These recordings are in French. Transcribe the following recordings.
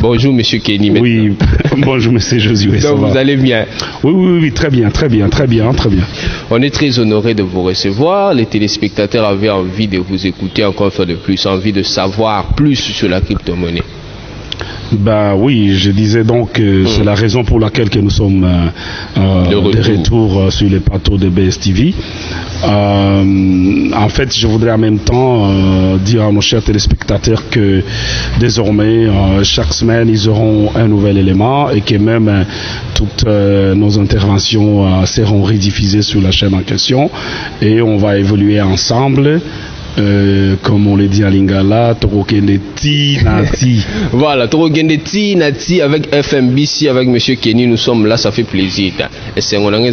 Bonjour Monsieur Kenny. Oui, bonjour Monsieur Josué. Donc vous allez bien? Oui, très bien. On est très honoré de vous recevoir. Les téléspectateurs avaient envie de vous écouter encore une fois de plus, envie de savoir plus sur la crypto-monnaie. Bah oui, je disais donc que c'est la raison pour laquelle que nous sommes de retour sur les plateaux de BSTV. En fait, je voudrais en même temps dire à nos chers téléspectateurs que désormais, chaque semaine, ils auront un nouvel élément et que même toutes nos interventions seront rediffusées sur la chaîne en question et on va évoluer ensemble. Comme on le dit à Lingala, Torogendeti Nati. Voilà, Torogendeti Nati avec FMBC, avec Monsieur Kenny, nous sommes là, ça fait plaisir. Et c'est on est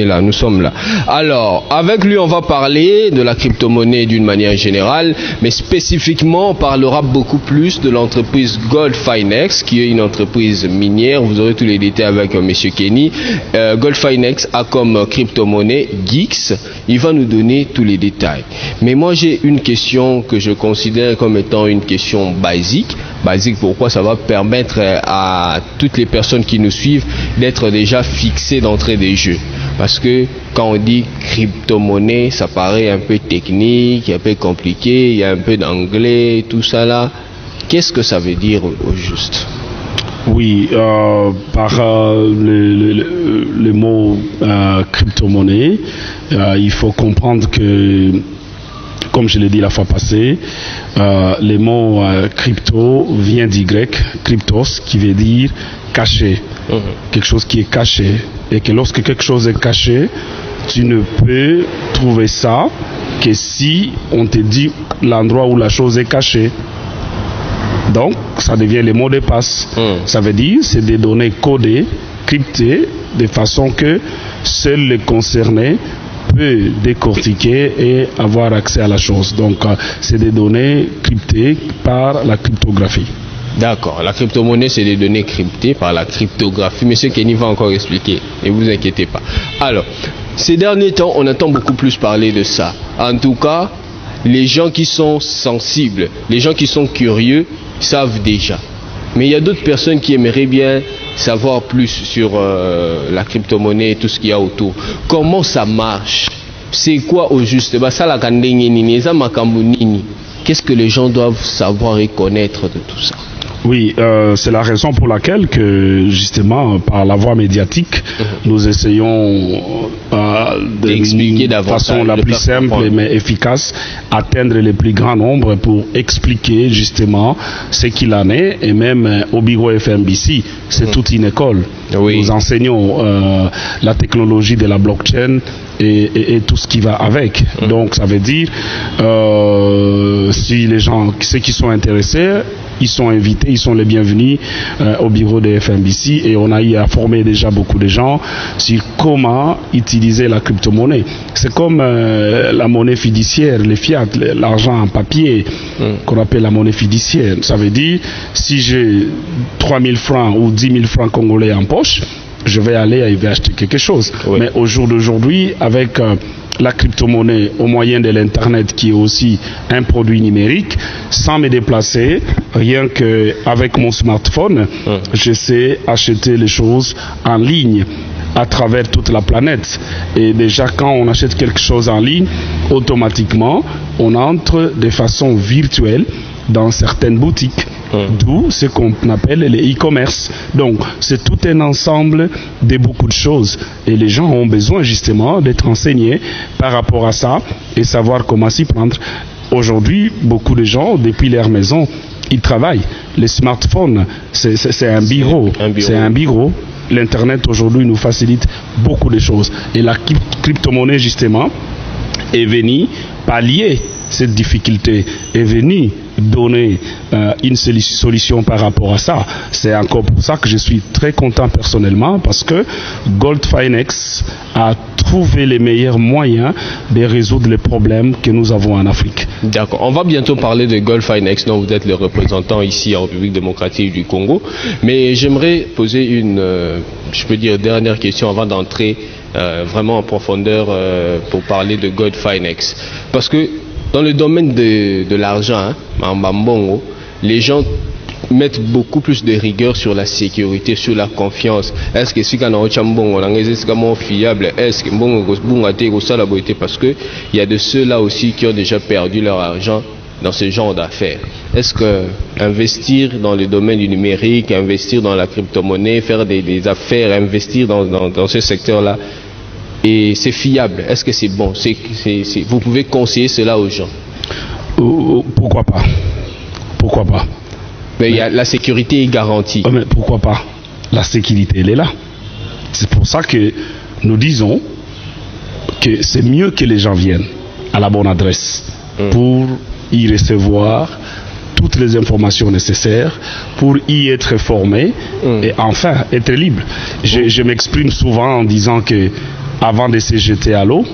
là, nous sommes là. Alors, avec lui, on va parler de la crypto-monnaie d'une manière générale, mais spécifiquement, on parlera beaucoup plus de l'entreprise GoldFinex, qui est une entreprise minière. Vous aurez tous les détails avec Monsieur Kenny. GoldFinex a comme crypto-monnaie Geeks, il va nous donner tous les détails. Mais moi j'ai une question que je considère comme étant une question basique. Basique pourquoi? Ça va permettre à toutes les personnes qui nous suivent d'être déjà fixées d'entrée des jeux. Parce que quand on dit crypto-monnaie, ça paraît un peu technique, un peu compliqué, il y a un peu d'anglais, tout ça là. Qu'est-ce que ça veut dire au juste? Oui, par le mot crypto-monnaie, il faut comprendre que, comme je l'ai dit la fois passée, le mot crypto vient du grec, cryptos, qui veut dire caché, quelque chose qui est caché. Et que lorsque quelque chose est caché, tu ne peux trouver ça que si on te dit l'endroit où la chose est cachée. Donc, ça devient le mot de passe. Ça veut dire c'est des données codées, cryptées, de façon que seul le concerné peut décortiquer et avoir accès à la chose. Donc, c'est des données cryptées par la cryptographie. D'accord. La crypto-monnaie, c'est des données cryptées par la cryptographie. Monsieur Kenny va encore expliquer. Ne vous inquiétez pas. Alors, ces derniers temps, on entend beaucoup plus parler de ça. En tout cas, les gens qui sont sensibles, les gens qui sont curieux, savent déjà. Mais il y a d'autres personnes qui aimeraient bien savoir plus sur la crypto-monnaie et tout ce qu'il y a autour. Comment ça marche? C'est quoi au juste? Qu'est-ce que les gens doivent savoir et connaître de tout ça? Oui, c'est la raison pour laquelle que justement par la voie médiatique, nous essayons d'expliquer de façon la plus simple mais efficace atteindre le plus grand nombre pour expliquer justement ce qu'il en est. Et même au bureau FMBC, c'est toute une école. Oui. Nous enseignons la technologie de la blockchain et tout ce qui va avec. Donc ça veut dire si les gens, ceux qui sont intéressés, ils sont invités, ils sont les bienvenus au bureau de FMBC et on a eu à former déjà beaucoup de gens sur comment utiliser la crypto-monnaie. C'est comme la monnaie fiduciaire, les fiat, l'argent en papier qu'on appelle la monnaie fiduciaire. Ça veut dire si j'ai 3 000 francs ou 10 000 francs congolais en poche, je vais aller et vais acheter quelque chose. Oui. Mais au jour d'aujourd'hui, avec la crypto-monnaie au moyen de l'Internet qui est aussi un produit numérique, sans me déplacer, rien qu'avec mon smartphone, je sais acheter les choses en ligne à travers toute la planète. Et déjà quand on achète quelque chose en ligne, automatiquement, on entre de façon virtuelle dans certaines boutiques. D'où ce qu'on appelle les e-commerce. Donc, c'est tout un ensemble de beaucoup de choses. Et les gens ont besoin justement d'être enseignés par rapport à ça et savoir comment s'y prendre. Aujourd'hui, beaucoup de gens, depuis leur maison, ils travaillent. Les smartphones, c'est un bureau. C'est un bureau. L'Internet aujourd'hui nous facilite beaucoup de choses. Et la crypto-monnaie, justement, est venue pallier cette difficulté, est venue donner une solution par rapport à ça. C'est encore pour ça que je suis très content personnellement parce que GoldFinex a trouvé les meilleurs moyens de résoudre les problèmes que nous avons en Afrique. D'accord. On va bientôt parler de GoldFinex, dont vous êtes le représentant ici en République démocratique du Congo. Mais j'aimerais poser une, je peux dire, dernière question avant d'entrer vraiment en profondeur pour parler de GoldFinex. Parce que dans le domaine de l'argent, en Bambongo, les gens mettre beaucoup plus de rigueur sur la sécurité, sur la confiance. Est-ce que si on est fiable, est-ce que parce que il y a de ceux-là aussi qui ont déjà perdu leur argent dans ce genre d'affaires. Est-ce que investir dans le domaine du numérique, investir dans la crypto-monnaie, faire des affaires, investir dans ce secteur-là, et c'est fiable? Est-ce que c'est bon? Vous pouvez conseiller cela aux gens? Pourquoi pas? Pourquoi pas? Mais la sécurité est garantie. Mais pourquoi pas? La sécurité, elle est là. C'est pour ça que nous disons que c'est mieux que les gens viennent à la bonne adresse pour y recevoir toutes les informations nécessaires, pour y être formés et enfin être libre. Je m'exprime souvent en disant que avant de se jeter à l'eau,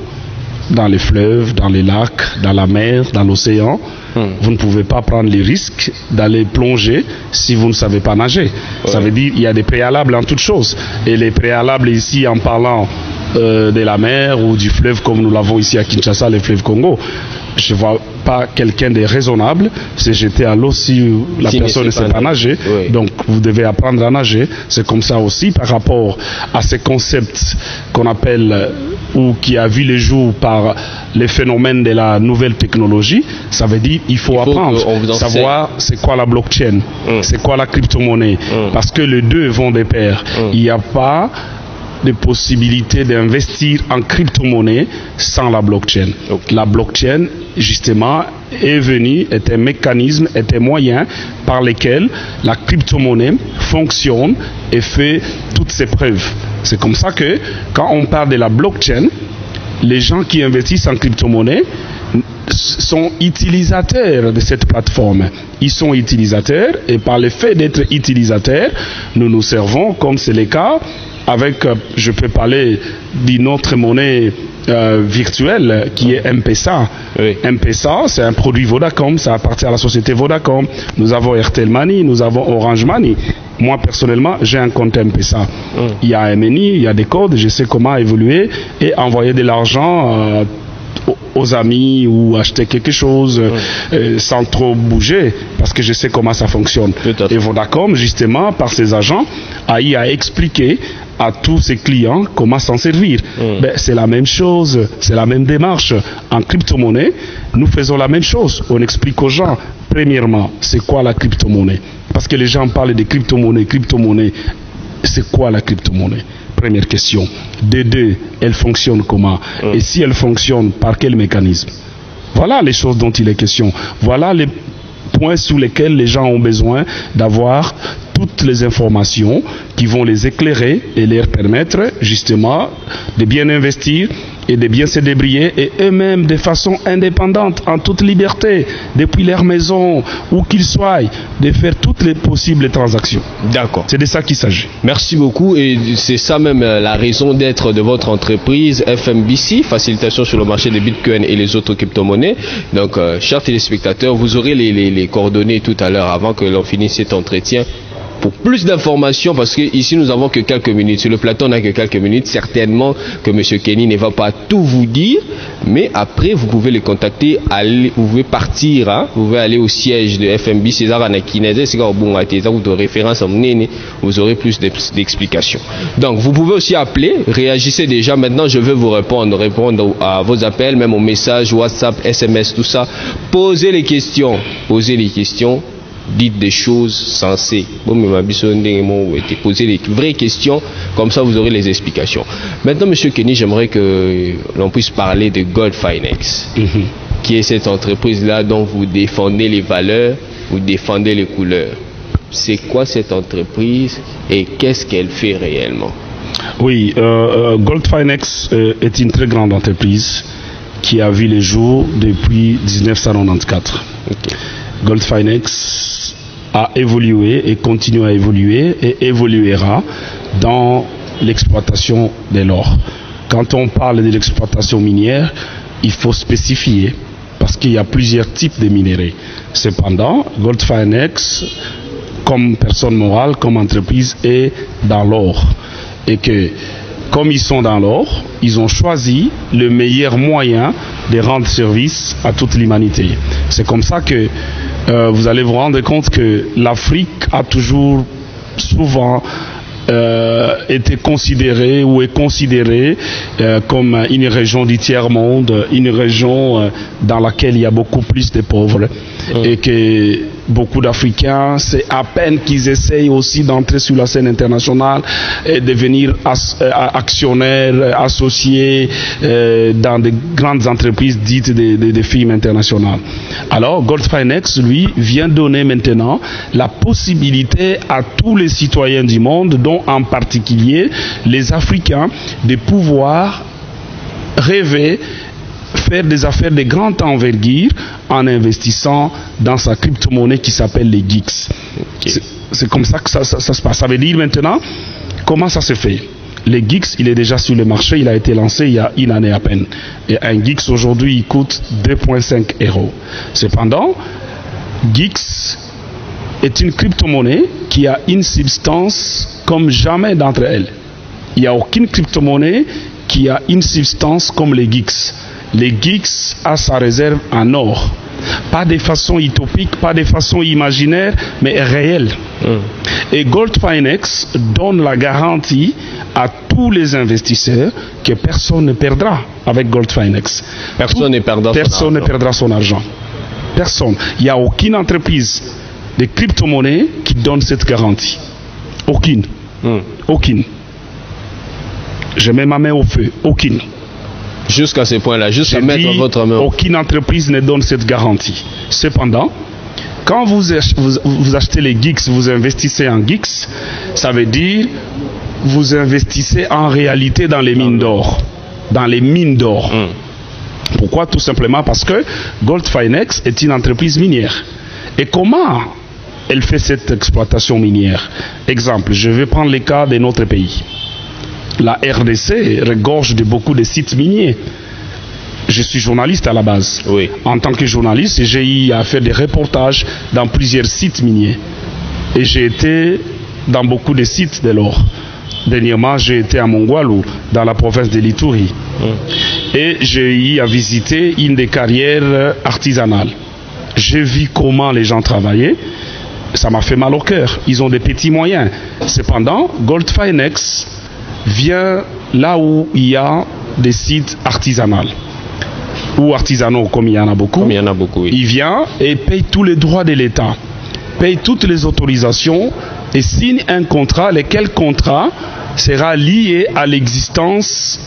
dans les fleuves, dans les lacs, dans la mer, dans l'océan, vous ne pouvez pas prendre les risques d'aller plonger si vous ne savez pas nager. Ça veut dire qu'il y a des préalables en toute chose. Et les préalables ici, en parlant de la mer ou du fleuve comme nous l'avons ici à Kinshasa, le fleuve Congo, je ne vois pas quelqu'un de raisonnable se jeter à l'eau si la personne ne sait pas nager. Oui. Donc vous devez apprendre à nager. C'est comme ça aussi par rapport à ces concepts qu'on appelle ou qui a vu le jour par les phénomènes de la nouvelle technologie. Ça veut dire il faut apprendre, savoir c'est quoi la blockchain, c'est quoi la crypto-monnaie, parce que les deux vont de pair. Il n'y a pas de possibilité d'investir en crypto-monnaie sans la blockchain. Okay. La blockchain, justement, est un mécanisme, est un moyen par lequel la crypto-monnaie fonctionne et fait toutes ses preuves. C'est comme ça que, quand on parle de la blockchain, les gens qui investissent en crypto-monnaie sont utilisateurs de cette plateforme. Ils sont utilisateurs et par le fait d'être utilisateurs, nous nous servons, comme c'est le cas, avec, je peux parler d'une autre monnaie virtuelle qui est M-Pesa. Oui. M-Pesa, c'est un produit Vodacom, ça appartient à la société Vodacom. Nous avons Airtel Money, nous avons Orange Money. Moi, personnellement, j'ai un compte M-Pesa. Il y a un MNI, il y a des codes, je sais comment évoluer et envoyer de l'argent aux amis ou acheter quelque chose sans trop bouger parce que je sais comment ça fonctionne. Et Vodacom, justement, par ses agents, a expliqué à tous ses clients comment s'en servir. Ben, c'est la même chose, c'est la même démarche. En crypto-monnaie, nous faisons la même chose. On explique aux gens, premièrement, c'est quoi la crypto-monnaie? Parce que les gens parlent de crypto-monnaie, crypto-monnaie. C'est quoi la crypto-monnaie? Première question. De deux, elle fonctionne comment? Et si elle fonctionne, par quel mécanisme? Voilà les choses dont il est question. Voilà les points sur lesquels les gens ont besoin d'avoir toutes les informations qui vont les éclairer et leur permettre justement de bien investir et de bien se débrouiller et eux-mêmes de façon indépendante, en toute liberté, depuis leur maison, où qu'ils soient, de faire toutes les possibles transactions. D'accord. C'est de ça qu'il s'agit. Merci beaucoup et c'est ça même la raison d'être de votre entreprise FMBC, facilitation sur le marché des bitcoins et les autres crypto-monnaies. Donc, chers téléspectateurs, vous aurez les coordonnées tout à l'heure avant que l'on finisse cet entretien. Pour plus d'informations, parce que ici nous avons que quelques minutes, sur le plateau on n'a que quelques minutes, certainement que M. Kenny ne va pas tout vous dire, mais après vous pouvez les contacter, vous pouvez partir, hein, vous pouvez aller au siège de FMB, vous aurez plus d'explications. Donc vous pouvez aussi appeler, réagissez déjà, maintenant je vais vous répondre à vos appels, même aux messages, WhatsApp, SMS, tout ça, posez les questions, dites des choses sensées. Posez les vraies questions, comme ça vous aurez les explications. Maintenant, M. Kenny, j'aimerais que l'on puisse parler de Gold Finex, qui est cette entreprise-là dont vous défendez les valeurs, vous défendez les couleurs. C'est quoi cette entreprise et qu'est-ce qu'elle fait réellement? Oui, Gold Finex est une très grande entreprise qui a vu le jour depuis 1994. Okay. Gold Finex a évolué et continue à évoluer et évoluera dans l'exploitation de l'or. Quand on parle de l'exploitation minière, il faut spécifier parce qu'il y a plusieurs types de minerais. Cependant, Gold Finex, comme personne morale, comme entreprise, est dans l'or. Et que, comme ils sont dans l'or, ils ont choisi le meilleur moyen de rendre service à toute l'humanité. C'est comme ça que vous allez vous rendre compte que l'Afrique a toujours souvent était considérée ou est considérée comme une région du tiers-monde, une région dans laquelle il y a beaucoup plus de pauvres et que beaucoup d'Africains, c'est à peine qu'ils essayent aussi d'entrer sur la scène internationale et devenir actionnaires, associés dans de grandes entreprises dites de firmes internationales. Alors Gold Finex, lui, vient donner maintenant la possibilité à tous les citoyens du monde, dont en particulier les Africains, de pouvoir rêver, faire des affaires de grande envergure en investissant dans sa crypto-monnaie qui s'appelle les GIX. Okay. C'est comme ça que ça se passe. Ça veut dire maintenant, comment ça se fait? Les GIX, il est déjà sur le marché, il a été lancé il y a une année à peine. Et un GIX aujourd'hui, il coûte 2,5 €. Cependant, GIX est une crypto-monnaie qui a une substance comme jamais d'entre elles. Il n'y a aucune crypto-monnaie qui a une substance comme les GIX. Les GIX a sa réserve en or. Pas de façon utopique, pas de façon imaginaire, mais réelle. Et Gold Finex donne la garantie à tous les investisseurs que personne ne perdra avec Gold Finex. Personne ne perdra son argent. Personne. Il n'y a aucune entreprise de crypto-monnaie qui donne cette garantie. Aucune. Aucune. Je mets ma main au feu. Aucune. Jusqu'à ce point-là, juste à mettre votre main. Aucune entreprise ne donne cette garantie. Cependant, quand vous achetez les GIX, vous investissez en GIX, ça veut dire vous investissez en réalité dans les mines d'or. Dans les mines d'or. Pourquoi? Tout simplement parce que Gold Finex est une entreprise minière. Et comment elle fait cette exploitation minière? Exemple, je vais prendre le cas de notre pays. La RDC regorge de beaucoup de sites miniers. Je suis journaliste à la base. Oui. En tant que journaliste, j'ai eu à faire des reportages dans plusieurs sites miniers. Et j'ai été dans beaucoup de sites de l'or. Dernièrement, j'ai été à Mongwalu, dans la province de l'Ituri. Et j'ai eu à visiter une des carrières artisanales. J'ai vu comment les gens travaillaient. Ça m'a fait mal au cœur. Ils ont des petits moyens. Cependant, Gold Finex vient là où il y a des sites artisanaux ou artisanaux, comme il y en a beaucoup. Comme il y en a beaucoup, oui. Il vient et paye tous les droits de l'État, paye toutes les autorisations et signe un contrat, lequel contrat sera lié à l'existence,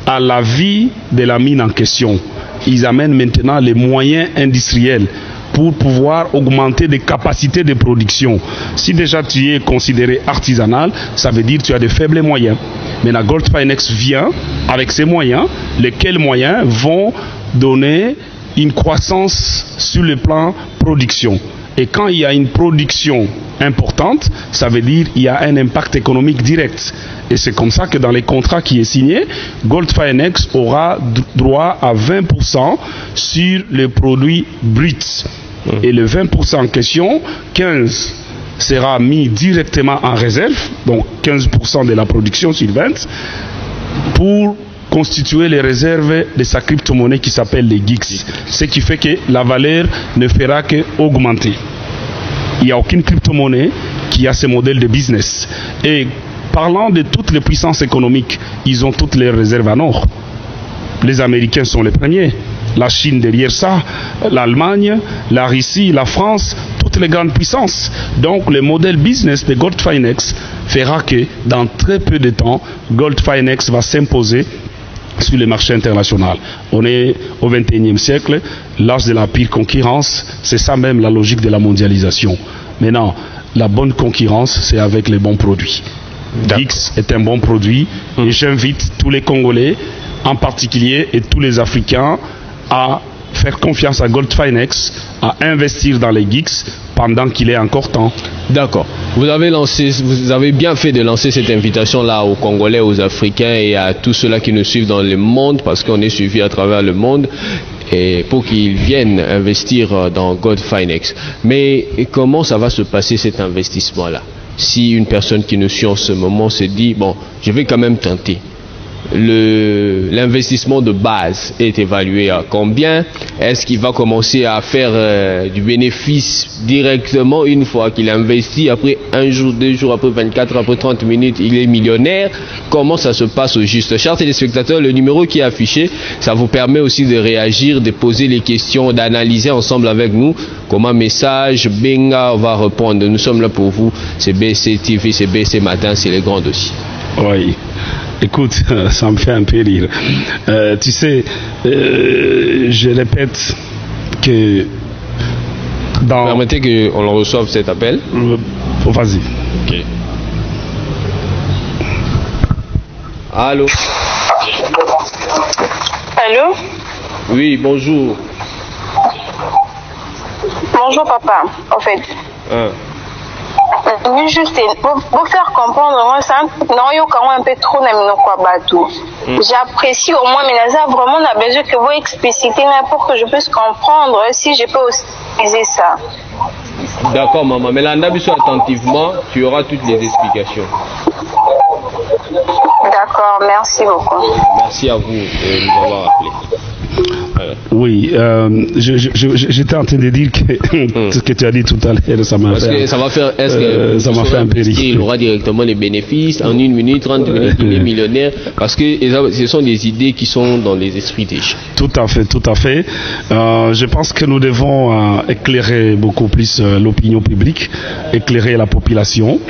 à la vie de la mine en question. Ils amènent maintenant les moyens industriels pour pouvoir augmenter des capacités de production. Si déjà tu es considéré artisanal, ça veut dire que tu as de faibles moyens. Mais la Gold Finex vient avec ces moyens, lesquels moyens vont donner une croissance sur le plan production. Et quand il y a une production importante, ça veut dire qu'il y a un impact économique direct. Et c'est comme ça que dans les contrats qui est signé, Gold Finex aura droit à 20% sur les produits bruts. Et le 20% en question, 15 sera mis directement en réserve, donc 15% de la production sur 20, pour constituer les réserves de sa crypto-monnaie qui s'appelle les GIX. Ce qui fait que la valeur ne fera qu'augmenter. Il n'y a aucune crypto-monnaie qui a ce modèle de business. Et parlant de toutes les puissances économiques, ils ont toutes les réserves en or. Les Américains sont les premiers. La Chine derrière ça, l'Allemagne, la Russie, la France, toutes les grandes puissances. Donc le modèle business de Gold Finex fera que dans très peu de temps, Gold Finex va s'imposer sur les marchés internationaux. On est au XXIe siècle, l'âge de la pire concurrence, c'est ça même la logique de la mondialisation. Maintenant, la bonne concurrence, c'est avec les bons produits. GIX est un bon produit et j'invite tous les Congolais, en particulier, et tous les Africains, à faire confiance à Gold Finex, à investir dans les GIX pendant qu'il est encore temps. D'accord. Vous avez bien fait de lancer cette invitation-là aux Congolais, aux Africains et à tous ceux-là qui nous suivent dans le monde, parce qu'on est suivi à travers le monde, et pour qu'ils viennent investir dans Gold Finex. Mais comment ça va se passer cet investissement-là? Si une personne qui nous suit en ce moment se dit, bon, je vais quand même tenter. l'investissement de base est évalué à combien? Est-ce qu'il va commencer à faire du bénéfice directement une fois qu'il investit, après un jour, 2 jours, après 24 heures, après 30 minutes, il est millionnaire? Comment ça se passe au juste? Chers téléspectateurs, le numéro qui est affiché, ça vous permet aussi de réagir, de poser les questions, d'analyser ensemble avec nous. Comme un message, Benga va répondre. Nous sommes là pour vous. C'est BC TV, c'est BC Matin, c'est les grands dossiers. Oui. Écoute, ça me fait un peu rire. Tu sais, je répète que dans... Permettez qu'on reçoive cet appel. Vas-y. Ok. Allô? Allô? Oui, bonjour. Bonjour papa, en fait. Juste pour faire comprendre, moi, ça un peu trop j'apprécie au moins, mais là, vraiment, on a besoin que vous explicitez pour que je puisse comprendre si je peux aussi utiliser ça. D'accord, maman, mais là, attentivement, tu auras toutes les explications. D'accord, merci beaucoup. Merci à vous de nous avoir appelé. Oui, j'étais en train de dire que ce que tu as dit tout à l'heure, ça m'a fait. Ça m'a fait un peu rire. Il aura directement les bénéfices en 1 minute, 30 minutes, il est millionnaire, parce que ce sont des idées qui sont dans les esprits des gens. Tout à fait, tout à fait. Je pense que nous devons éclairer beaucoup plus l'opinion publique, éclairer la population.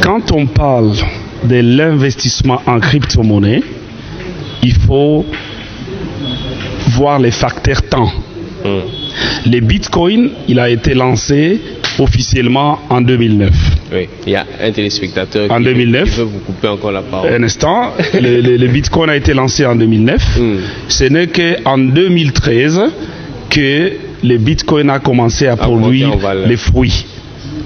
Quand on parle de l'investissement en crypto-monnaie, il faut voir les facteurs temps. Le Bitcoin, il a été lancé officiellement en 2009. Oui, il y a un téléspectateur en 2009, qui veut vous couper encore la parole. Un instant, le Bitcoin a été lancé en 2009. Ce n'est qu'en 2013 que le Bitcoin a commencé à produire les fruits.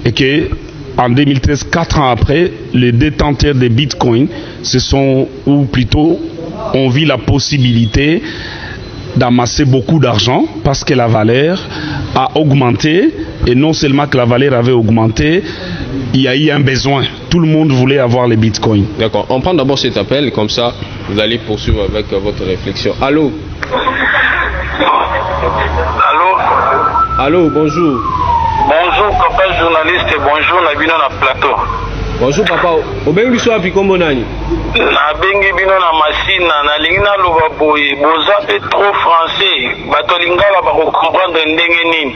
Et que en 2013, 4 ans après, les détenteurs de Bitcoin ont vu la possibilité d'amasser beaucoup d'argent parce que la valeur a augmenté, et non seulement que la valeur avait augmenté, il y a eu un besoin. Tout le monde voulait avoir les bitcoins. D'accord, on prend d'abord cet appel et comme ça vous allez poursuivre avec votre réflexion. Allô? Allô, bonjour. Bonjour papa journaliste, bonjour Nabino na plateau. Bonjour papa, obengi biso api kombo nani? Nabengi bino na machine na lingi na loba boye, boza pe trop français, bato lingala ba comprendre ndenge nini.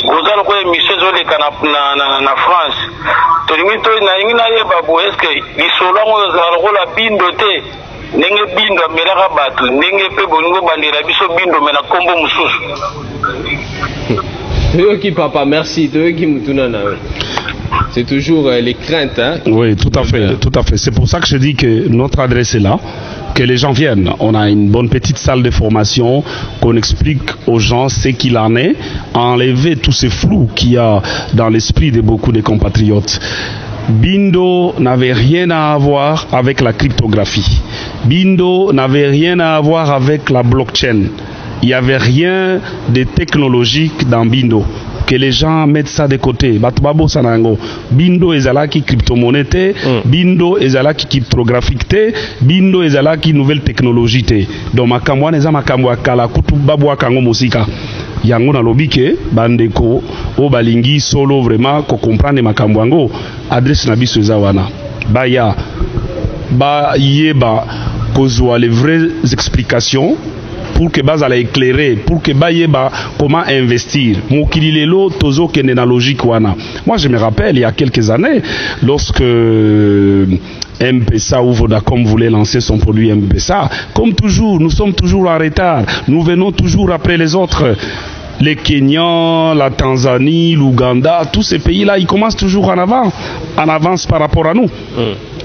Boza loko émission zoleka na France. To lingi to na lingi na yeba boye, est-ce que lisolo ngo za lokola bindo te? Ndenge bindo melaka bato, ndenge pe bolingo bandira biso bindo mena kombo mususu. Qui papa, merci. C'est toujours les craintes. Hein, oui, tout à fait, tout à fait. C'est pour ça que je dis que notre adresse est là, que les gens viennent. On a une bonne petite salle de formation, qu'on explique aux gens ce qu'il en est, enlever tous ces flous qu'il y a dans l'esprit de beaucoup de compatriotes. Bindo n'avait rien à voir avec la cryptographie. Bindo n'avait rien à voir avec la blockchain. Il n'y avait rien de technologique dans Bindo. Que les gens mettent ça de côté. Batubabo sanango. Bindo ezalaki crypto-monnaie te, Bindo ezalaki cryptographique te, Bindo ezalaki nouvelle technologie te. Donc makambo wana eza makambo akala kutu babwa kango musika. Yango na lobike bandeko o balingi solo vraiment ko comprendre makambo yango. Adresse na biso eza wana. Baya ba yeba kozwa les vraies explications pour que bas à éclairer, pour que bayeba comment investir. Mokililelo tozo kende na logique wana. Moi je me rappelle il y a quelques années lorsque M-Pesa ou Vodacom voulait lancer son produit M-Pesa, comme toujours, nous sommes toujours en retard. Nous venons toujours après les autres. Les Kenyans, la Tanzanie, l'Ouganda, tous ces pays-là, ils commencent toujours en avance par rapport à nous.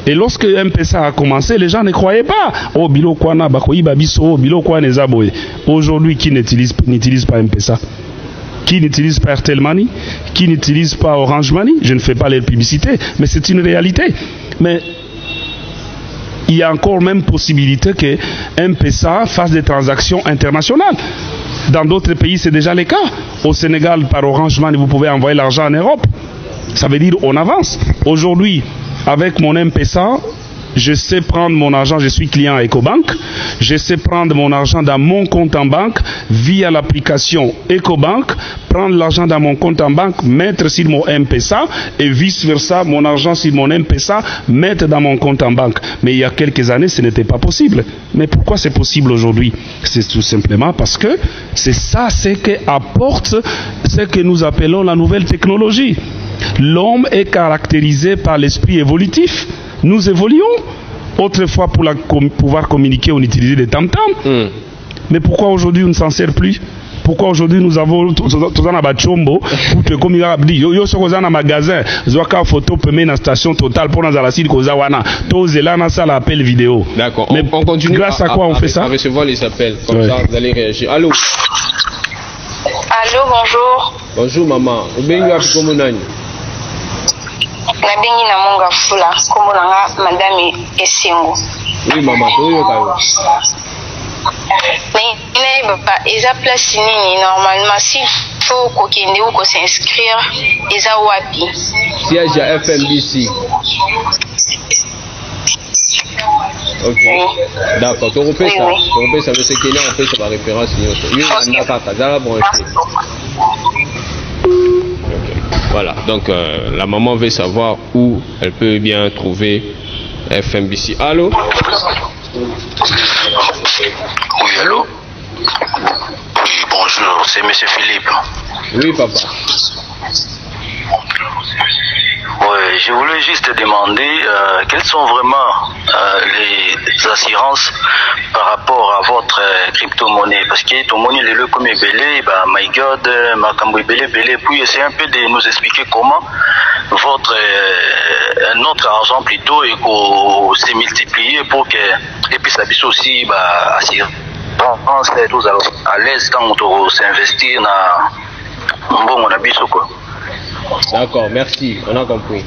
Et lorsque M-Pesa a commencé, les gens ne croyaient pas. Oh, bilo kwana bakoyi babiso, bilo kwana ezaboye. Aujourd'hui, qui n'utilise pas M-Pesa? Qui n'utilise pas Airtel Money? Qui n'utilise pas Orange Money? Je ne fais pas les publicités, mais c'est une réalité. Mais il y a encore même possibilité que M-Pesa fasse des transactions internationales. Dans d'autres pays, c'est déjà le cas. Au Sénégal, par Orange Money, vous pouvez envoyer l'argent en Europe. Ça veut dire on avance. Aujourd'hui, avec mon M-Pesa, je sais prendre mon argent, je suis client à EcoBank, je sais prendre mon argent dans mon compte en banque via l'application EcoBank, prendre l'argent dans mon compte en banque, mettre sur mon M-Pesa et vice-versa, mon argent sur mon M-Pesa, mettre dans mon compte en banque. Mais il y a quelques années, ce n'était pas possible. Mais pourquoi c'est possible aujourd'hui? C'est tout simplement parce que c'est ça, c'est qu'apporte ce que nous appelons la nouvelle technologie. L'homme est caractérisé par l'esprit évolutif. Nous évoluons. Autrefois, pour pouvoir communiquer, on utilisait des tam-tams. Mais pourquoi aujourd'hui on ne s'en sert plus? Pourquoi aujourd'hui nous avons tout ça dans Bachombo pour te communiquer? Yo so dans magasin, zoaka photo peme na station Total pour dans la site koza wana. To zelana ça l'appel vidéo. D'accord. Mais on continue. Grâce à quoi on fait ça? À recevoir les appels. Comme ça, vous allez réagir. Allô. Allô, bonjour. Bonjour maman. Ubengi wapi komonani? Nabengi na monga fula. Kombo nanga madame Esengo. Oui maman, toyo kayo. Mais eza place nini normalement s'il faut kokende ou ko s'inscrire eza wapi? Siège à FMBC. Ok. Oui. D'accord. Tu repères ça. Oui. Tu repères ça. Mais c'est qu'il y a en fait sur la référence. Voilà. Donc la maman veut savoir où elle peut bien trouver FMBC. Allô? Oui, allô? Oui, bonjour, c'est M. Philippe. Oui, papa. Oui, je voulais juste demander quelles sont vraiment les assurances par rapport à votre crypto-monnaie. Parce que ton monnaie, le comme est belé, my God, ma cambo est belé. Puis essayez un peu de nous expliquer comment votre notre argent plutôt et qu'on s'est multiplié pour que et puis ça puisse aussi assurer tous à l'aise quand on s'investit dans bon on a biso quoi. D'accord, merci, on a compris.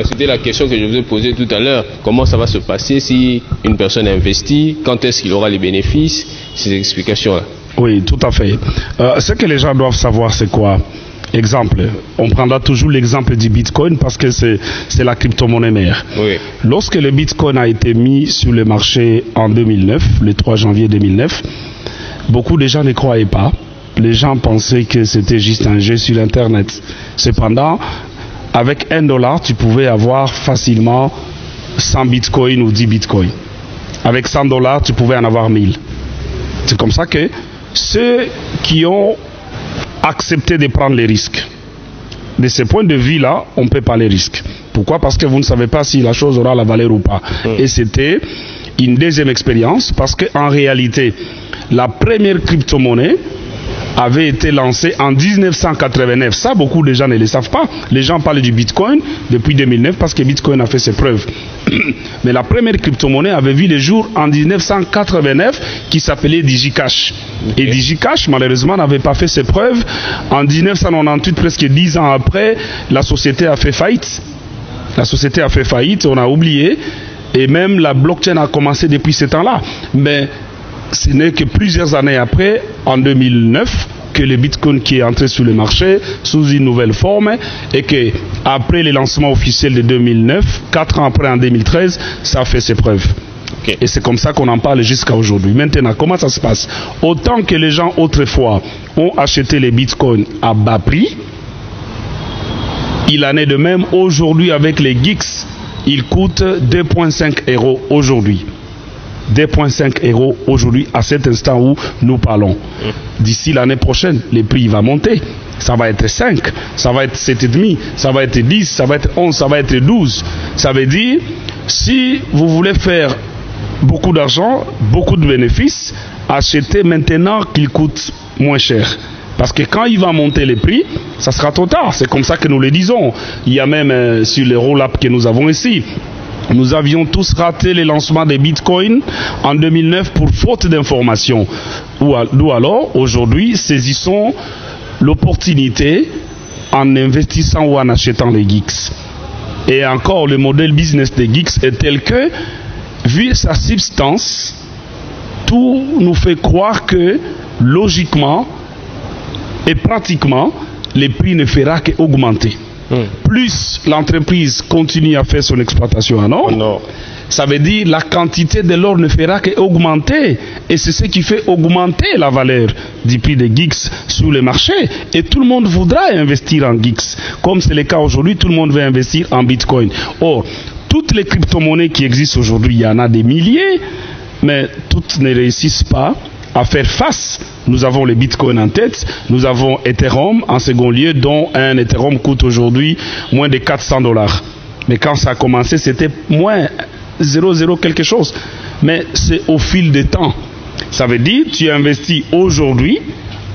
C'était la question que je vous ai posée tout à l'heure. Comment ça va se passer si une personne investit? Quand est-ce qu'il aura les bénéfices? Ces explications-là. Oui, tout à fait. Ce que les gens doivent savoir, c'est quoi? Exemple, on prendra toujours l'exemple du Bitcoin parce que c'est la crypto-monnaie mère. Oui. Lorsque le Bitcoin a été mis sur le marché en 2009, le 3 janvier 2009, beaucoup de gens ne croyaient pas. Les gens pensaient que c'était juste un jeu sur Internet. Cependant, avec $1, tu pouvais avoir facilement 100 bitcoins ou 10 bitcoins. Avec $100, tu pouvais en avoir 1000. C'est comme ça que ceux qui ont accepté de prendre les risques, de ce point de vue-là, on ne peut pas les risques. Pourquoi? Parce que vous ne savez pas si la chose aura la valeur ou pas. Et c'était une deuxième expérience parce qu'en réalité, la première crypto-monnaie avait été lancé en 1989. Ça, beaucoup de gens ne le savent pas. Les gens parlent du Bitcoin depuis 2009 parce que Bitcoin a fait ses preuves. Mais la première crypto-monnaie avait vu le jour en 1989 qui s'appelait DigiCash. Okay. Et DigiCash, malheureusement, n'avait pas fait ses preuves. En 1998, presque 10 ans après, la société a fait faillite. La société a fait faillite, on a oublié. Et même la blockchain a commencé depuis ce temps-là. Mais ce n'est que plusieurs années après, en 2009, que le Bitcoin qui est entré sur le marché sous une nouvelle forme et que après le lancement officiel de 2009, 4 ans après en 2013, ça a fait ses preuves. Okay. Et c'est comme ça qu'on en parle jusqu'à aujourd'hui. Maintenant, comment ça se passe? Autant que les gens autrefois ont acheté les Bitcoins à bas prix, il en est de même aujourd'hui avec les GIX. Ils coûtent 2,5 € aujourd'hui. 2,5 € aujourd'hui à cet instant où nous parlons. D'ici l'année prochaine, les prix vont monter. Ça va être 5, ça va être 7,5, ça va être 10, ça va être 11, ça va être 12. Ça veut dire, si vous voulez faire beaucoup d'argent, beaucoup de bénéfices, achetez maintenant qu'il coûte moins cher. Parce que quand il va monter les prix, ça sera trop tard. C'est comme ça que nous le disons. Il y a même sur les roll-up que nous avons ici. Nous avions tous raté le lancement des bitcoins en 2009 pour faute d'information. D'où alors, aujourd'hui, saisissons l'opportunité en investissant ou en achetant les GIX. Et encore, le modèle business des GIX est tel que, vu sa substance, tout nous fait croire que, logiquement et pratiquement, les prix ne feront qu'augmenter. plus l'entreprise continue à faire son exploitation en or, ça veut dire la quantité de l'or ne fera qu'augmenter. Et c'est ce qui fait augmenter la valeur du prix des GIX sur le marché. Et tout le monde voudra investir en GIX. Comme c'est le cas aujourd'hui, tout le monde veut investir en Bitcoin. Or, toutes les crypto-monnaies qui existent aujourd'hui, il y en a des milliers, mais toutes ne réussissent pas à faire face. Nous avons les bitcoins en tête, nous avons Ethereum en second lieu, dont un Ethereum coûte aujourd'hui moins de $400. Mais quand ça a commencé, c'était moins 0,0 quelque chose. Mais c'est au fil du temps. Ça veut dire, tu investis aujourd'hui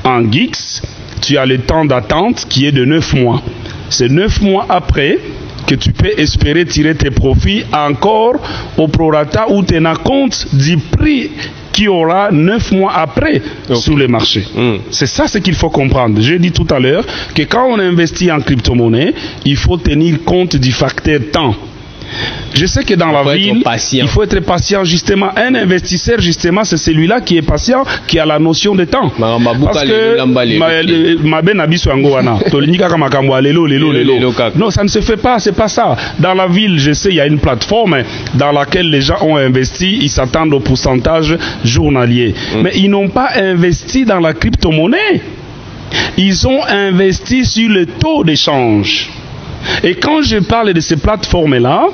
en GIX, tu as le temps d'attente qui est de 9 mois. C'est 9 mois après que tu peux espérer tirer tes profits encore au prorata ou tenant compte du prix qui aura 9 mois après sur les marchés. C'est ça ce qu'il faut comprendre. J'ai dit tout à l'heure que quand on investit en crypto-monnaie, il faut tenir compte du facteur temps. Je sais que dans la ville, il faut être patient justement. Un investisseur justement, c'est celui-là qui est patient, qui a la notion de temps. Parce que non, ça ne se fait pas, c'est pas ça. Dans la ville, je sais, il y a une plateforme dans laquelle les gens ont investi, ils s'attendent au pourcentage journalier. Mais ils n'ont pas investi dans la crypto-monnaie. Ils ont investi sur le taux d'échange. Et quand je parle de ces plateformes-là,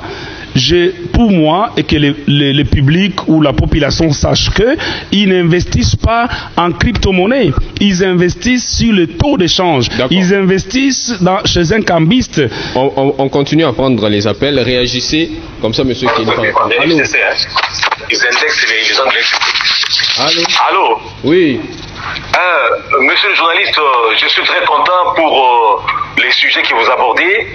pour moi, et que le public ou la population sache qu'ils n'investissent pas en crypto-monnaie, ils investissent sur le taux d'échange, ils investissent chez un cambiste. On continue à prendre les appels, réagissez, comme ça monsieur qui est allô. Ils indexent les Anglais. Allô? Oui. Monsieur le journaliste, je suis très content pour les sujets que vous abordez.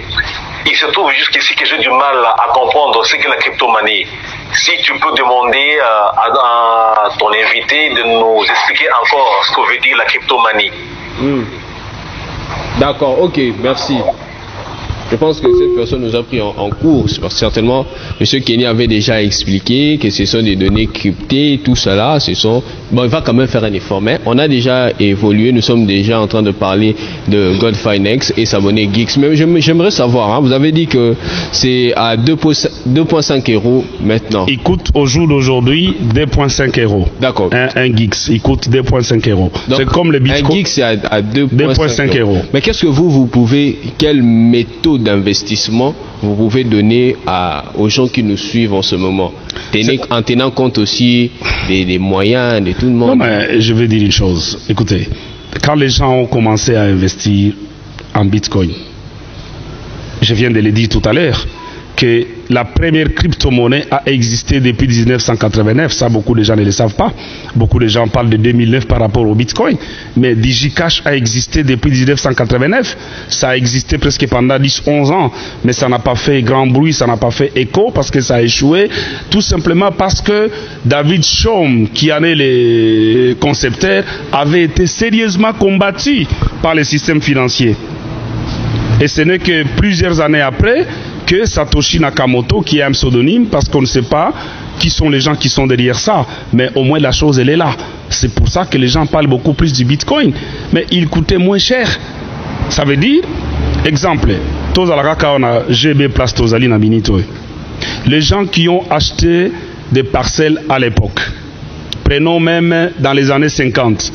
Il se trouve jusqu'ici que j'ai du mal à comprendre ce qu'est la crypto-monnaie. Si tu peux demander à ton invité de nous expliquer encore ce que veut dire la crypto-monnaie. D'accord, ok, merci. Je pense que cette personne nous a pris en cours, parce que certainement, M. Kenny avait déjà expliqué que ce sont des données cryptées, tout cela, bon, il va quand même faire un effort, mais on a déjà évolué, nous sommes déjà en train de parler de GoldFinex et sa monnaie GIX. Mais j'aimerais savoir, vous avez dit que c'est à 2,5 € maintenant. Il coûte au jour d'aujourd'hui 2,5 €. D'accord. Un GIX, il coûte 2,5 €. C'est comme le Bitcoin. Un GIX, c'est à 2,5 €. Mais qu'est-ce que vous pouvez, quelle méthode d'investissement vous pouvez donner aux gens qui nous suivent en ce moment, en tenant compte aussi des moyens de tout le monde? Non, mais je vais dire une chose. Écoutez, quand les gens ont commencé à investir en Bitcoin, je viens de le dire tout à l'heure, que la première crypto-monnaie a existé depuis 1989. Ça, beaucoup de gens ne le savent pas. Beaucoup de gens parlent de 2009 par rapport au Bitcoin. Mais DigiCash a existé depuis 1989. Ça a existé presque pendant 10-11 ans. Mais ça n'a pas fait grand bruit, ça n'a pas fait écho parce que ça a échoué. Tout simplement parce que David Chaum, qui en est le concepteur, avait été sérieusement combattu par le système financier. Et ce n'est que plusieurs années après que Satoshi Nakamoto, qui est un pseudonyme, parce qu'on ne sait pas qui sont les gens qui sont derrière ça, mais au moins la chose elle est là. C'est pour ça que les gens parlent beaucoup plus du Bitcoin, mais il coûtait moins cher. Ça veut dire, exemple, GB Place Tozali na Binito. Les gens qui ont acheté des parcelles à l'époque, prenons même dans les années 50,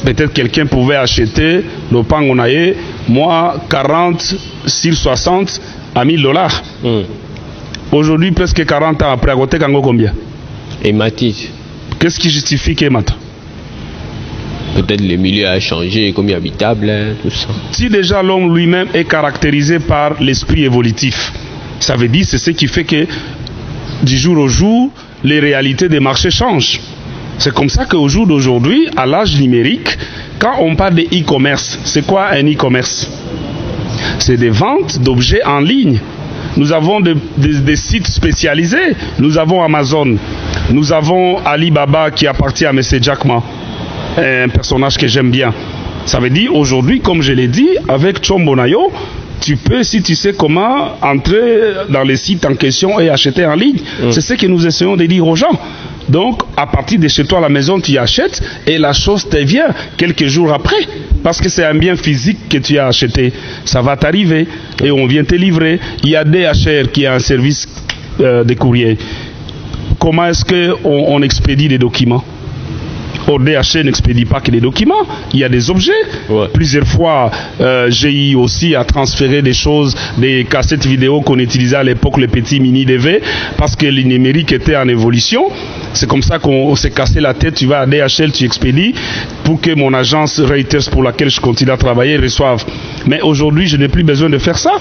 peut-être quelqu'un pouvait acheter le Pangonaye, moi 40 sur 60 à $1000. Aujourd'hui, presque 40 ans après, à côté, combien? Et Matis. Qu'est-ce qui justifie qu'Emata? Peut-être le milieu a changé, comme habitable, tout ça. Si déjà l'homme lui-même est caractérisé par l'esprit évolutif, ça veut dire c'est ce qui fait que du jour au jour, les réalités des marchés changent. C'est comme ça qu'au jour d'aujourd'hui, à l'âge numérique, quand on parle de e-commerce, c'est quoi un e-commerce? C'est des ventes d'objets en ligne. Nous avons des sites spécialisés. Nous avons Amazon. Nous avons Alibaba qui appartient à M. Jack Ma, un personnage que j'aime bien. Ça veut dire aujourd'hui, comme je l'ai dit, avec Chombonayo, tu peux, si tu sais comment, entrer dans les sites en question et acheter en ligne. C'est ce que nous essayons de dire aux gens. Donc, à partir de chez toi à la maison, tu achètes et la chose te vient quelques jours après. Parce que c'est un bien physique que tu as acheté. Ça va t'arriver et on vient te livrer. Il y a DHL qui a un service de courrier. Comment est-ce qu'on expédie des documents? DHL n'expédie pas que des documents, il y a des objets. Ouais. Plusieurs fois, j'ai eu aussi à transférer des choses, des cassettes vidéo qu'on utilisait à l'époque, les petits mini DV, parce que le numérique était en évolution. C'est comme ça qu'on s'est cassé la tête. Tu vas à DHL, tu expédies pour que mon agence Reuters, pour laquelle je continue à travailler, reçoive. Mais aujourd'hui, je n'ai plus besoin de faire ça.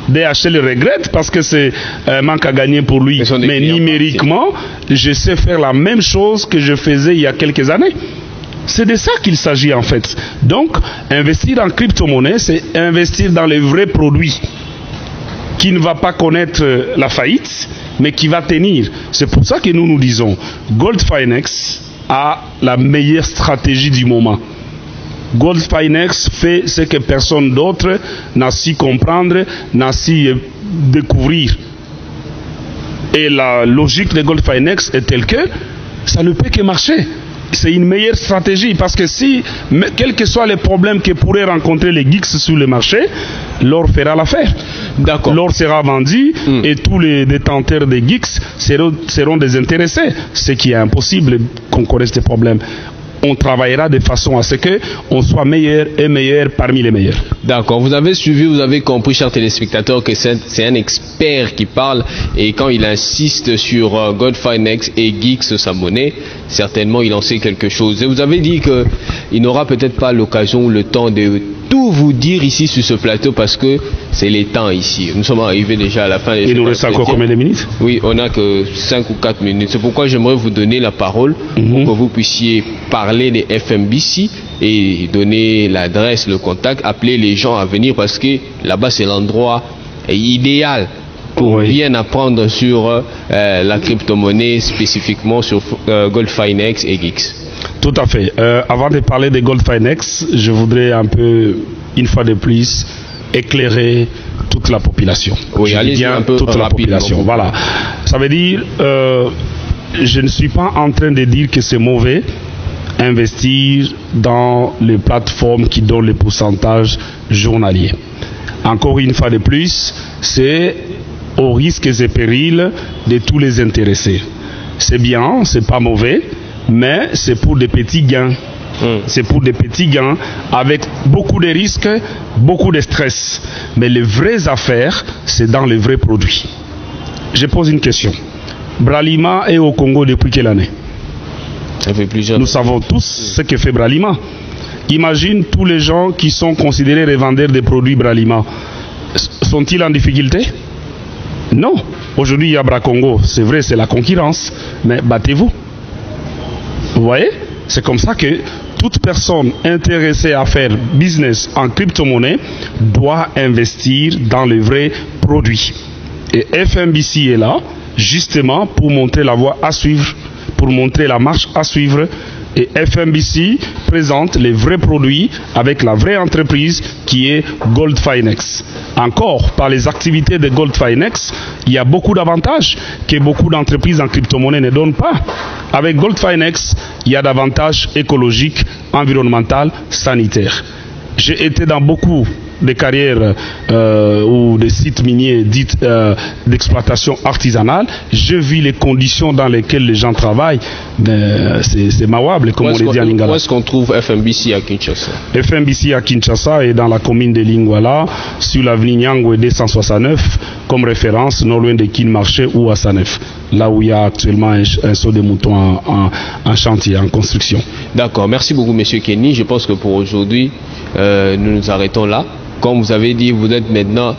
DHL regrette parce que c'est un manque à gagner pour lui. Mais numériquement, je sais faire la même chose que je faisais il y a quelques années. C'est de ça qu'il s'agit en fait. Donc, investir en crypto-monnaie, c'est investir dans les vrais produits qui ne va pas connaître la faillite, mais qui va tenir. C'est pour ça que nous disons, GoldFinex a la meilleure stratégie du moment. GoldFinex fait ce que personne d'autre n'a su comprendre, n'a su découvrir. Et la logique de GoldFinex est telle que ça ne peut que marcher. C'est une meilleure stratégie parce que si, quels que soient les problèmes que pourraient rencontrer les geeks sur le marché, l'or fera l'affaire. D'accord. L'or sera vendu et tous les détenteurs des geeks seront désintéressés. Ce qui est impossible qu'on connaisse des problèmes. On travaillera de façon à ce qu'on soit meilleur et meilleur parmi les meilleurs. D'accord. Vous avez suivi, vous avez compris, chers téléspectateurs, que c'est un expert qui parle et quand il insiste sur GoldFinex et Geeks, sa monnaie, certainement il en sait quelque chose. Et vous avez dit qu'il n'aura peut-être pas l'occasion ou le temps de tout vous dire ici sur ce plateau parce que c'est les temps ici. Nous sommes arrivés déjà à la fin. Il nous reste encore combien de minutes? Oui, on n'a que 5 ou 4 minutes. C'est pourquoi j'aimerais vous donner la parole pour que vous puissiez parler des FMBC et donner l'adresse, le contact, appeler les gens à venir parce que là-bas c'est l'endroit idéal pour bien apprendre sur la crypto-monnaie, spécifiquement sur GoldFinex et Geeks. Tout à fait. Avant de parler de GoldFinex, je voudrais un peu, une fois de plus, éclairer toute la population. Oui, allez-y un peu toute la population. Voilà. Ça veut dire, je ne suis pas en train de dire que c'est mauvais investir dans les plateformes qui donnent les pourcentages journaliers. Encore une fois de plus, c'est aux risques et périls de tous les intéressés. C'est bien, c'est pas mauvais, mais c'est pour des petits gains. C'est pour des petits gains avec beaucoup de risques, beaucoup de stress. Mais les vraies affaires, c'est dans les vrais produits. Je pose une question. Bralima est au Congo depuis quelle année? Ça fait plusieurs. Nous savons tous ce que fait Bralima. Imagine tous les gens qui sont considérés revendeurs des produits Bralima. Sont-ils en difficulté? Non. Aujourd'hui, il y a Bracongo. C'est vrai, c'est la concurrence. Mais battez-vous. Vous voyez? C'est comme ça que toute personne intéressée à faire business en crypto-monnaie doit investir dans les vrais produits. Et FMBC est là, justement, pour montrer la voie à suivre, pour montrer la marche à suivre. Et FMBC présente les vrais produits avec la vraie entreprise qui est GoldFinex. Encore, par les activités de GoldFinex, il y a beaucoup d'avantages que beaucoup d'entreprises en crypto-monnaie ne donnent pas. Avec GoldFinex, il y a d'avantages écologiques, environnementaux, sanitaires. J'ai été dans beaucoup de carrières ou des sites miniers dites d'exploitation artisanale. J'ai vu les conditions dans lesquelles les gens travaillent. C'est mawable, comme on le dit en lingala. Où est-ce qu'on trouve FMBC à Kinshasa? FMBC à Kinshasa est dans la commune de Lingwala, sur l'avenue Nyangwe 269, comme référence, non loin de Kinmarché ou à Sanef, là où il y a actuellement un saut de mouton en chantier, en construction. D'accord, merci beaucoup Monsieur Kenny. Je pense que pour aujourd'hui, nous nous arrêtons là. Comme vous avez dit, vous êtes maintenant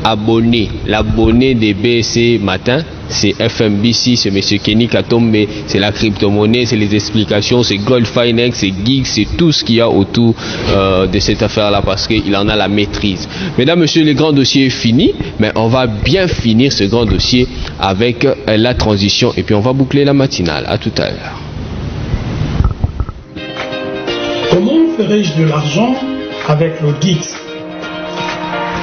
abonné. L'abonné des BSC Matin, c'est FMBC, c'est M. Kenny Katombe, c'est la crypto-monnaie, c'est les explications, c'est GoldFinex, c'est Geeks, c'est tout ce qu'il y a autour de cette affaire-là parce qu'il en a la maîtrise. Mesdames, Messieurs, le grand dossier est fini, mais on va bien finir ce grand dossier avec la transition et puis on va boucler la matinale. À tout à l'heure. Comment ferais-je de l'argent avec le Geeks?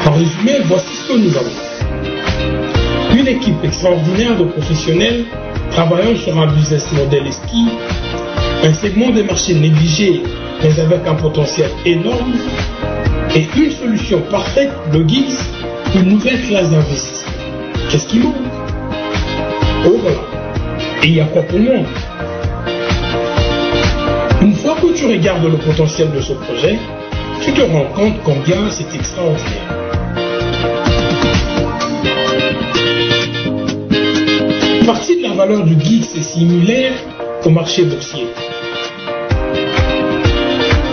En résumé, voici ce que nous avons. Une équipe extraordinaire de professionnels travaillant sur un business model ski, un segment des marchés négligé mais avec un potentiel énorme, et une solution parfaite, le GIGS, une nouvelle classe d'investissement. Qu'est-ce qui manque? Oh voilà. Et il y a quoi pour moi? Une fois que tu regardes le potentiel de ce projet, tu te rends compte combien c'est extraordinaire. Une partie de la valeur du GIGS est similaire au marché boursier.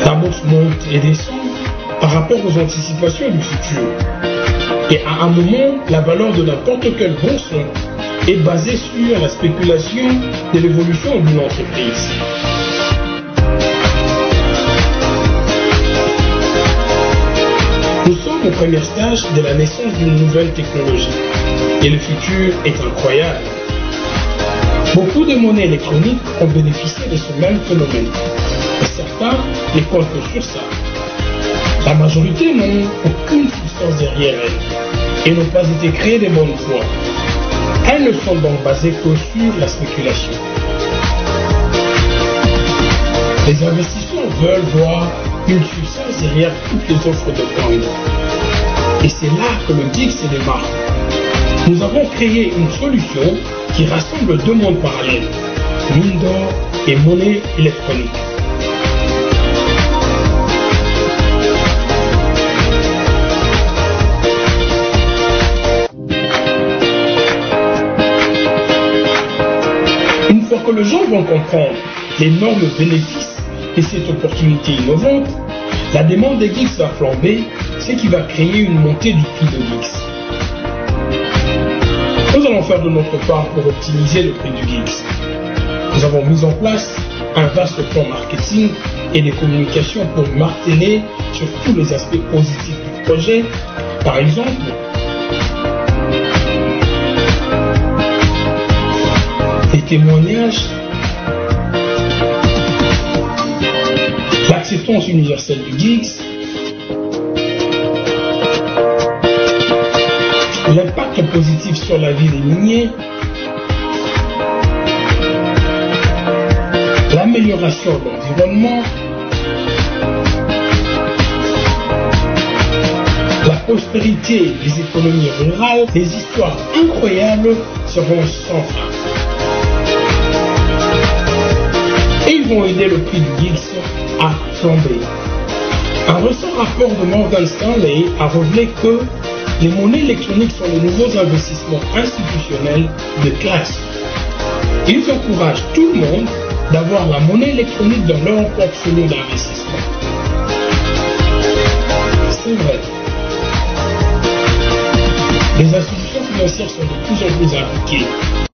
La bourse monte et descend par rapport aux anticipations du futur. Et à un moment, la valeur de n'importe quelle bourse est basée sur la spéculation de l'évolution d'une entreprise. Nous sommes au premier stage de la naissance d'une nouvelle technologie et le futur est incroyable. Beaucoup de monnaies électroniques ont bénéficié de ce même phénomène et certains les comptent sur ça. La majorité n'ont aucune substance derrière elles et n'ont pas été créées de bonne foi. Elles ne sont donc basées que sur la spéculation. Les investisseurs veulent voir une substance derrière toutes les offres de coins. Et c'est là que le GIGS se démarque. Nous avons créé une solution qui rassemble deux mondes parallèles, mine d'or et monnaie électronique. Une fois que les gens vont comprendre l'énorme bénéfice de cette opportunité innovante, la demande des GIGS va flamber, ce qui va créer une montée du prix de GIGS. Nous allons faire de notre part pour optimiser le prix du GIGS. Nous avons mis en place un vaste plan marketing et des communications pour marteler sur tous les aspects positifs du projet. Par exemple, les témoignages, l'acceptance universelle du GIGS, l'impact positif sur la vie des miniers, l'amélioration de l'environnement, la prospérité des économies rurales, des histoires incroyables seront sans fin. Et ils vont aider le prix du GIGS à flamber. Un récent rapport de Morgan Stanley a révélé que les monnaies électroniques sont les nouveaux investissements institutionnels de classe. Ils encouragent tout le monde d'avoir la monnaie électronique dans leur portfolio d'investissement. C'est vrai. Les institutions financières sont de plus en plus impliquées